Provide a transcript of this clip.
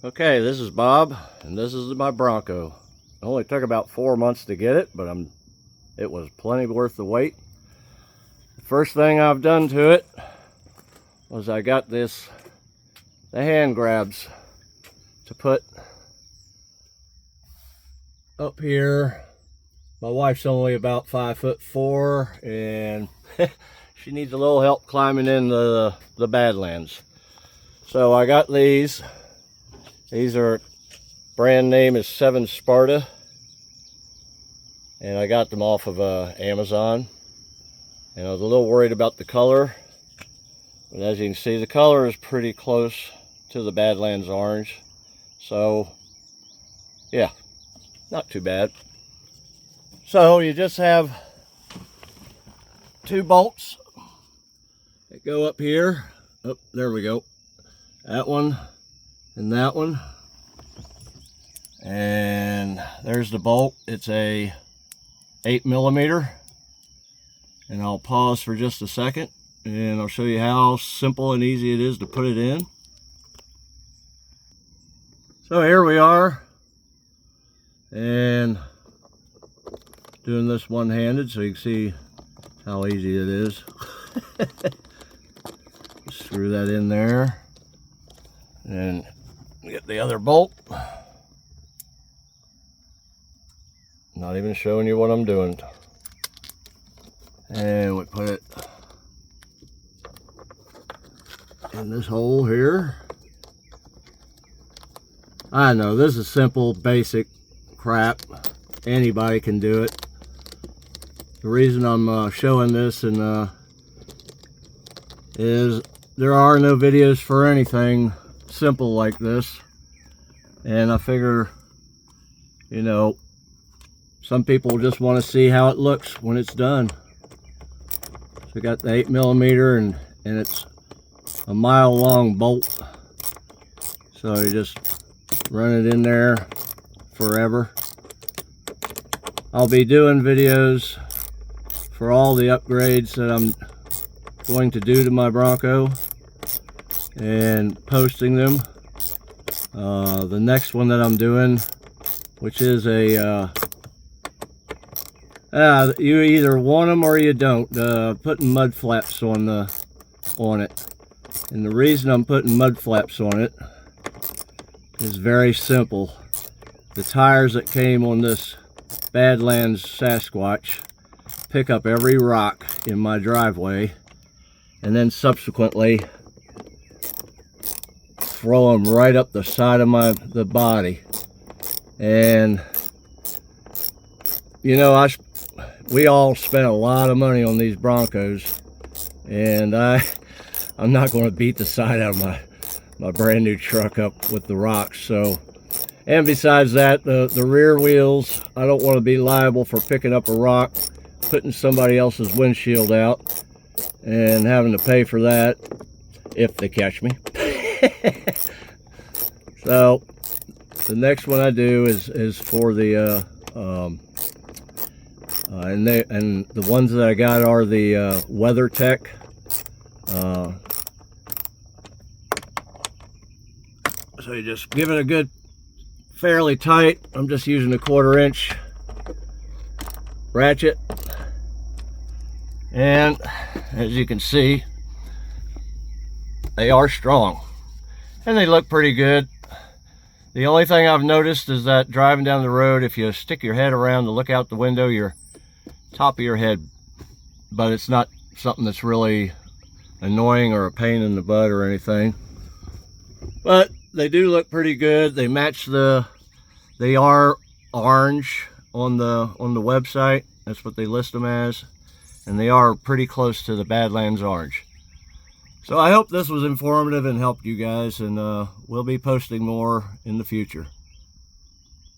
Okay, this is Bob, and this is my Bronco. It only took about 4 months to get it, but it was plenty worth the wait. The first thing I've done to it was I got the hand grabs to put up here. My wife's only about 5'4", and she needs a little help climbing in the Badlands. So I got these. These are, brand name is 7 Sparta, and I got them off of Amazon. And I was a little worried about the color, but as you can see, the color is pretty close to the Badlands orange. So yeah, not too bad. So you just have 2 bolts that go up here. Oh, there we go. That one and that one. And there's the bolt. It's a 8mm. And I'll pause for just a second and I'll show you how simple and easy it is to put it in. So here we are, and doing this one-handed so you can see how easy it is. Screw that in there and get the other bolt. Not even showing you what I'm doing. And we put it in this hole here. I know this is simple, basic crap. Anybody can do it. The reason I'm showing this is there are no videos for anything simple like this, and I figure, you know, some people just want to see how it looks when it's done. So we got the 8mm, and it's a mile-long bolt, so you just run it in there forever. I'll be doing videos for all the upgrades that I'm going to do to my Bronco and posting them. The next one that I'm doing, which is a you either want them or you don't, putting mud flaps on it. And the reason I'm putting mud flaps on it is very simple. The tires that came on this Badlands Sasquatch pick up every rock in my driveway and then subsequently throw them right up the side of the body. And you know, we all spent a lot of money on these Broncos, and I'm not going to beat the side out of my brand new truck up with the rocks. So, and besides that, the rear wheels, I don't want to be liable for picking up a rock, putting somebody else's windshield out, and having to pay for that if they catch me. So the next one I do is for the and the ones that I got are the WeatherTech. So you just give it a good, fairly tight. I'm just using a 1/4 inch ratchet, and as you can see, they are strong and they look pretty good. The only thing I've noticed is that driving down the road, if you stick your head around to look out the window, your top of your head, but it's not something that's really annoying or a pain in the butt or anything. But they do look pretty good. They match they are orange on the website. That's what they list them as, and they are pretty close to the Badlands orange. So I hope this was informative and helped you guys, and we'll be posting more in the future.